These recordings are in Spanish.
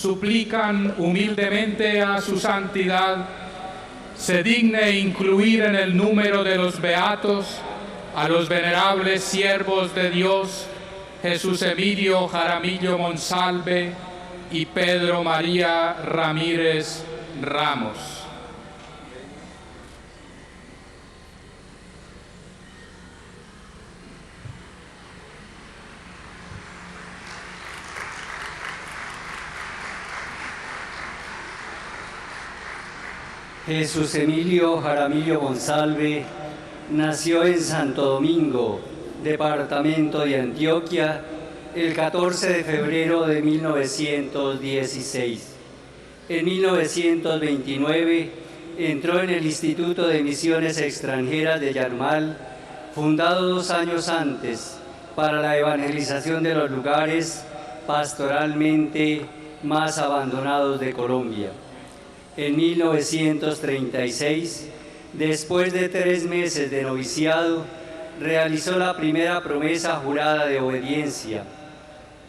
suplican humildemente a su santidad se digne incluir en el número de los beatos a los venerables siervos de Dios, Jesús Emilio Jaramillo Monsalve y Pedro María Ramírez Ramos. Jesús Emilio Jaramillo Monsalve nació en Santo Domingo, departamento de Antioquia, el 14 de febrero de 1916. En 1929 entró en el Instituto de Misiones Extranjeras de Yarumal, fundado 2 años antes para la evangelización de los lugares pastoralmente más abandonados de Colombia. En 1936, después de 3 meses de noviciado, realizó la primera promesa jurada de obediencia.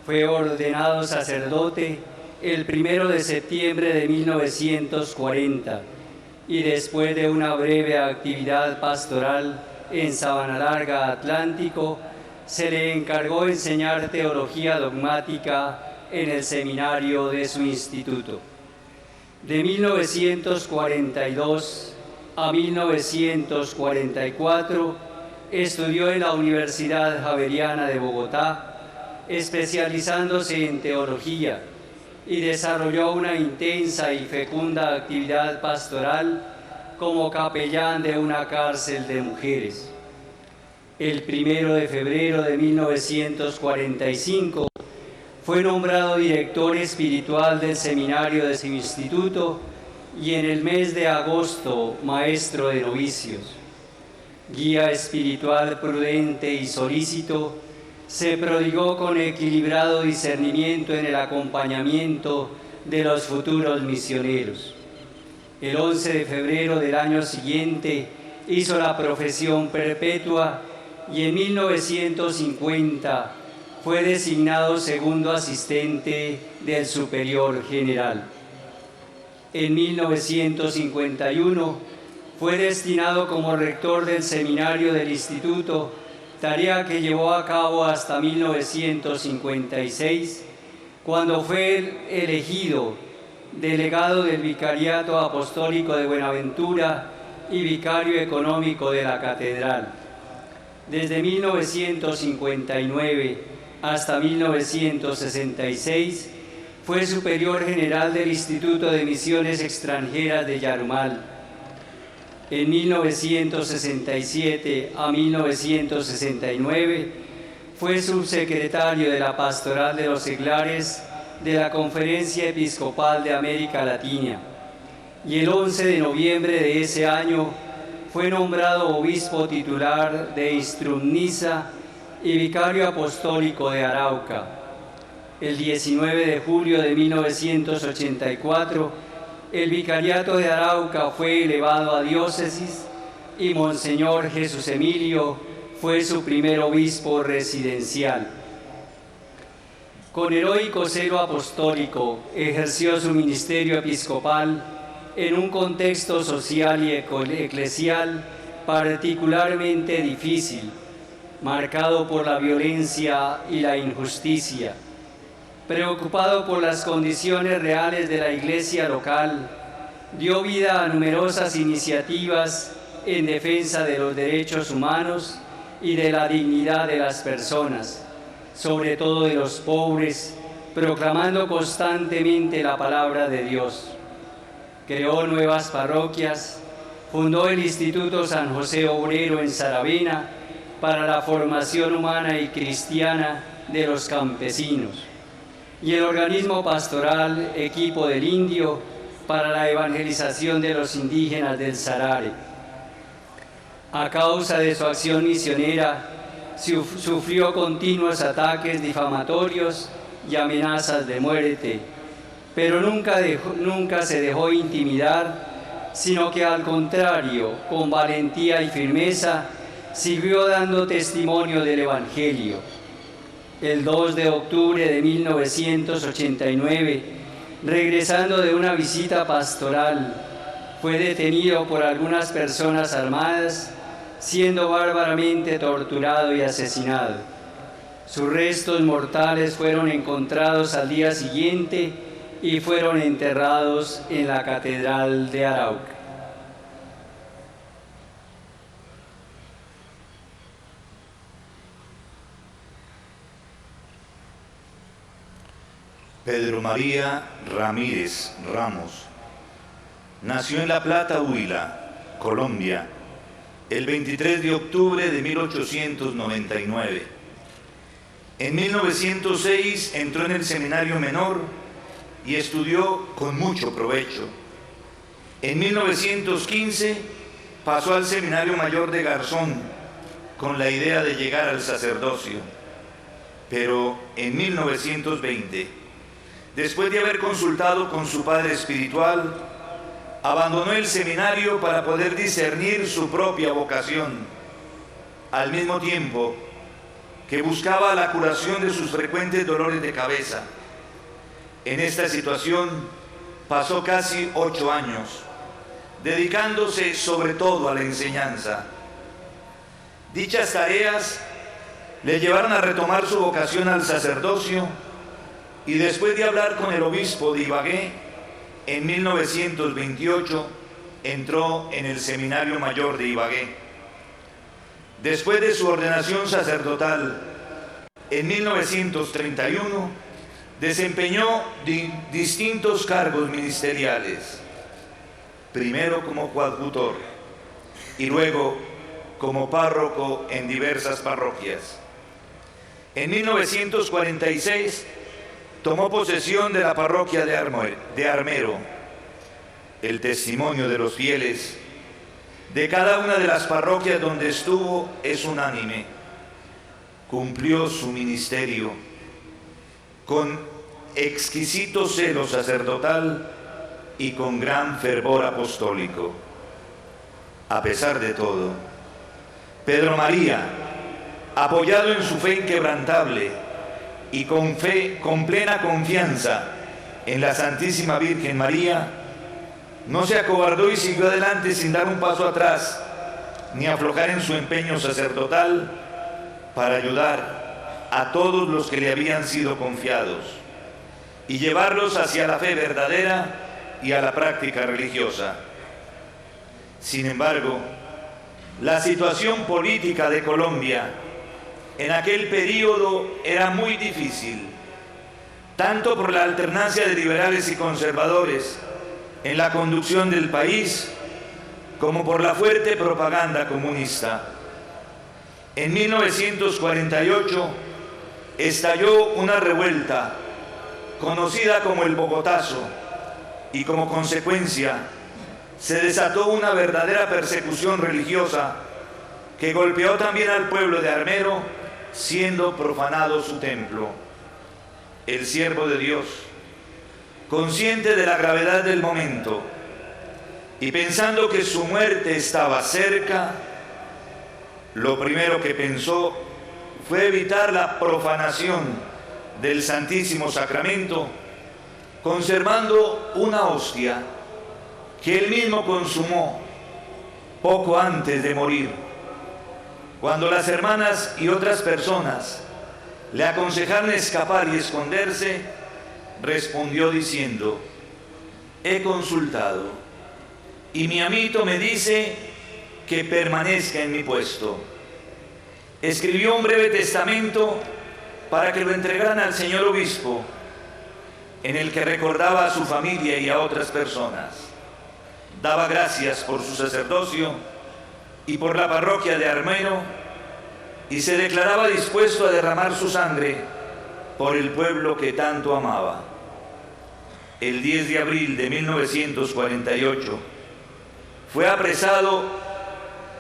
Fue ordenado sacerdote el 1 de septiembre de 1940 y después de una breve actividad pastoral en Sabana Larga, Atlántico, se le encargó enseñar teología dogmática en el seminario de su instituto. De 1942 a 1944 estudió en la Universidad Javeriana de Bogotá, especializándose en teología, y desarrolló una intensa y fecunda actividad pastoral como capellán de una cárcel de mujeres. El 1 de febrero de 1945 fue nombrado director espiritual del seminario de su instituto y en el mes de agosto maestro de novicios. Guía espiritual prudente y solícito, se prodigó con equilibrado discernimiento en el acompañamiento de los futuros misioneros. El 11 de febrero del año siguiente hizo la profesión perpetua y en 1950 fue designado segundo asistente del superior general. En 1951 fue destinado como rector del seminario del instituto, tarea que llevó a cabo hasta 1956, cuando fue elegido delegado del Vicariato Apostólico de Buenaventura y vicario económico de la catedral. Desde 1959 hasta 1966 fue superior general del Instituto de Misiones Extranjeras de Yarumal. En 1967 a 1969 fue subsecretario de la Pastoral de los Seglares de la Conferencia Episcopal de América Latina, y el 11 de noviembre de ese año fue nombrado obispo titular de Istrumniza y vicario apostólico de Arauca. El 19 de julio de 1984, el vicariato de Arauca fue elevado a diócesis y Monseñor Jesús Emilio fue su primer obispo residencial. Con heroico celo apostólico ejerció su ministerio episcopal en un contexto social y eclesial particularmente difícil, marcado por la violencia y la injusticia. Preocupado por las condiciones reales de la iglesia local, dio vida a numerosas iniciativas en defensa de los derechos humanos y de la dignidad de las personas, sobre todo de los pobres, proclamando constantemente la palabra de Dios. Creó nuevas parroquias, fundó el Instituto San José Obrero en Saravena para la formación humana y cristiana de los campesinos, y el organismo pastoral Equipo del Indio para la evangelización de los indígenas del Sarare. A causa de su acción misionera, sufrió continuos ataques difamatorios y amenazas de muerte, pero nunca se dejó intimidar, sino que al contrario, con valentía y firmeza, siguió dando testimonio del Evangelio. El 2 de octubre de 1989 Regresando de una visita pastoral, fue detenido por algunas personas armadas, siendo bárbaramente torturado y asesinado. Sus restos mortales fueron encontrados al día siguiente y fueron enterrados en la Catedral de Arauca. Pedro María Ramírez Ramos nació en La Plata, Huila, Colombia, el 23 de octubre de 1899. En 1906 entró en el seminario menor y estudió con mucho provecho. En 1915 pasó al seminario mayor de Garzón con la idea de llegar al sacerdocio. Pero en 1920, después de haber consultado con su padre espiritual, abandonó el seminario para poder discernir su propia vocación, al mismo tiempo que buscaba la curación de sus frecuentes dolores de cabeza. En esta situación pasó casi 8 años, dedicándose sobre todo a la enseñanza. Dichas tareas le llevaron a retomar su vocación al sacerdocio y después de hablar con el obispo de Ibagué, en 1928 entró en el Seminario Mayor de Ibagué. Después de su ordenación sacerdotal, en 1931, desempeñó distintos cargos ministeriales, primero como coadjutor y luego como párroco en diversas parroquias. En 1946 tomó posesión de la parroquia de Armero. El testimonio de los fieles de cada una de las parroquias donde estuvo es unánime. Cumplió su ministerio con exquisito celo sacerdotal y con gran fervor apostólico. A pesar de todo, Pedro María, apoyado en su fe inquebrantable y con plena confianza en la Santísima Virgen María, no se acobardó y siguió adelante sin dar un paso atrás, ni aflojar en su empeño sacerdotal para ayudar a todos los que le habían sido confiados y llevarlos hacia la fe verdadera y a la práctica religiosa. Sin embargo, la situación política de Colombia en aquel periodo era muy difícil, tanto por la alternancia de liberales y conservadores en la conducción del país, como por la fuerte propaganda comunista. En 1948 estalló una revuelta conocida como el Bogotazo y como consecuencia se desató una verdadera persecución religiosa que golpeó también al pueblo de Armero, siendo profanado su templo. El siervo de Dios, consciente de la gravedad del momento y pensando que su muerte estaba cerca, lo primero que pensó fue evitar la profanación del Santísimo Sacramento, conservando una hostia que él mismo consumó poco antes de morir. Cuando las hermanas y otras personas le aconsejaron escapar y esconderse, respondió diciendo: he consultado y mi amito me dice que permanezca en mi puesto. Escribió un breve testamento para que lo entregaran al señor obispo, en el que recordaba a su familia y a otras personas. Daba gracias por su sacerdocio y por la parroquia de Armero, y se declaraba dispuesto a derramar su sangre por el pueblo que tanto amaba. El 10 de abril de 1948 fue apresado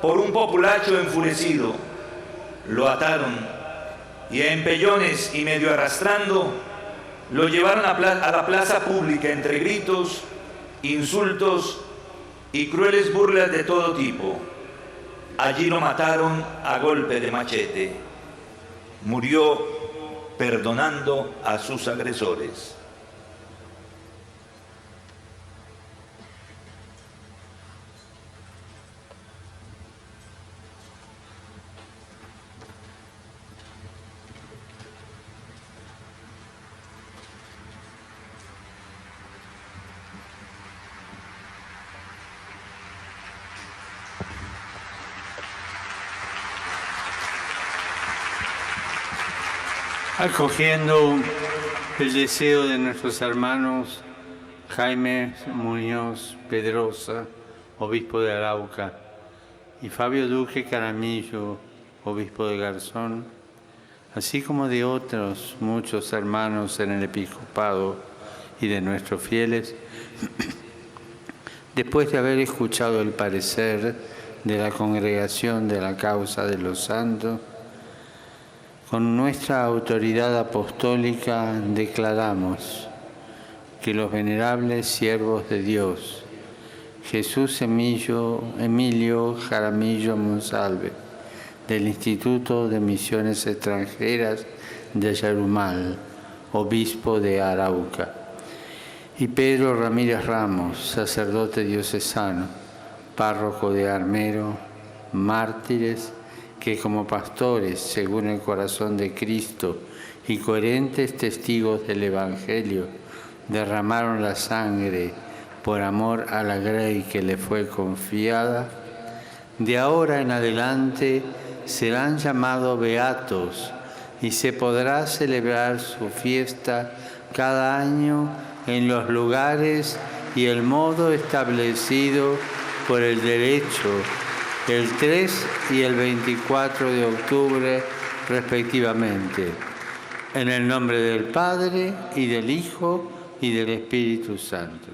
por un populacho enfurecido. Lo ataron y a empellones y medio arrastrando lo llevaron a la plaza pública entre gritos, insultos y crueles burlas de todo tipo. Allí lo mataron a golpe de machete. Murió perdonando a sus agresores. Acogiendo el deseo de nuestros hermanos Jaime Muñoz Pedrosa, obispo de Arauca, y Fabio Duque Caramillo, obispo de Garzón, así como de otros muchos hermanos en el episcopado y de nuestros fieles, después de haber escuchado el parecer de la Congregación de la Causa de los Santos, con nuestra autoridad apostólica declaramos que los venerables siervos de Dios, Jesús Emilio Jaramillo Monsalve, del Instituto de Misiones Extranjeras de Yarumal, obispo de Arauca, y Pedro Ramírez Ramos, sacerdote diocesano, párroco de Armero, mártires, que como pastores, según el corazón de Cristo, y coherentes testigos del Evangelio, derramaron la sangre por amor a la grey que le fue confiada, de ahora en adelante serán llamados beatos y se podrá celebrar su fiesta cada año en los lugares y el modo establecido por el derecho, el 3 y el 24 de octubre respectivamente. En el nombre del Padre, y del Hijo, y del Espíritu Santo.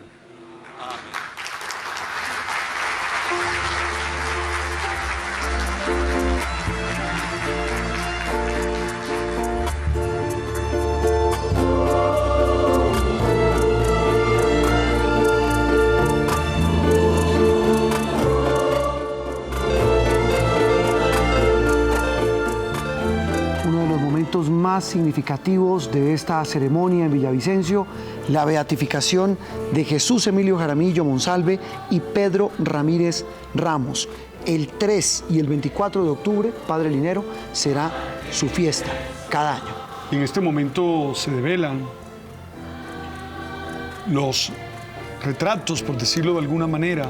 Más significativos de esta ceremonia en Villavicencio, la beatificación de Jesús Emilio Jaramillo Monsalve y Pedro Ramírez Ramos. El 3 y el 24 de octubre, Padre Linero, será su fiesta cada año. En este momento se develan los retratos, por decirlo de alguna manera,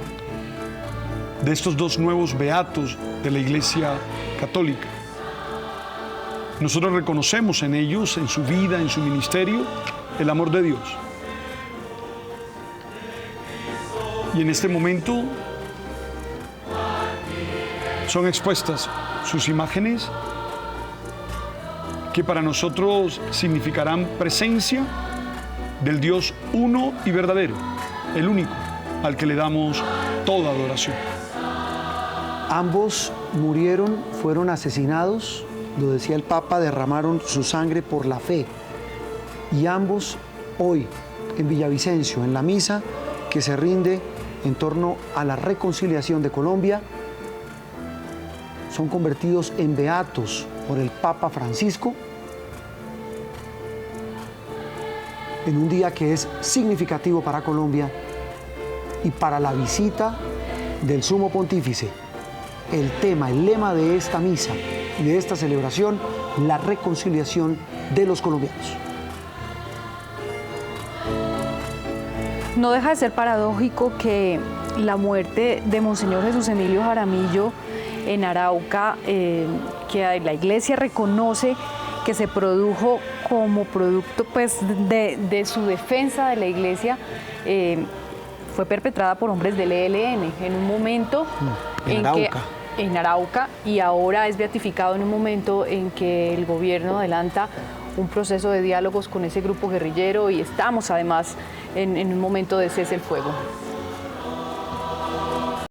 de estos dos nuevos beatos de la Iglesia Católica. Nosotros reconocemos en ellos, en su vida, en su ministerio, el amor de Dios. Y en este momento son expuestas sus imágenes que para nosotros significarán presencia del Dios uno y verdadero, el único, al que le damos toda adoración. Ambos murieron, fueron asesinados. Lo decía el Papa, derramaron su sangre por la fe. Y ambos hoy, en Villavicencio, en la misa que se rinde en torno a la reconciliación de Colombia, son convertidos en beatos por el Papa Francisco, en un día que es significativo para Colombia y para la visita del Sumo Pontífice. El lema de esta misa y de esta celebración, la reconciliación de los colombianos. No deja de ser paradójico que la muerte de Monseñor Jesús Emilio Jaramillo en Arauca, que la Iglesia reconoce que se produjo como producto pues, de su defensa de la Iglesia, fue perpetrada por hombres del ELN en un momento en Arauca, y ahora es beatificado en un momento en que el gobierno adelanta un proceso de diálogos con ese grupo guerrillero y estamos además en un momento de cese el fuego.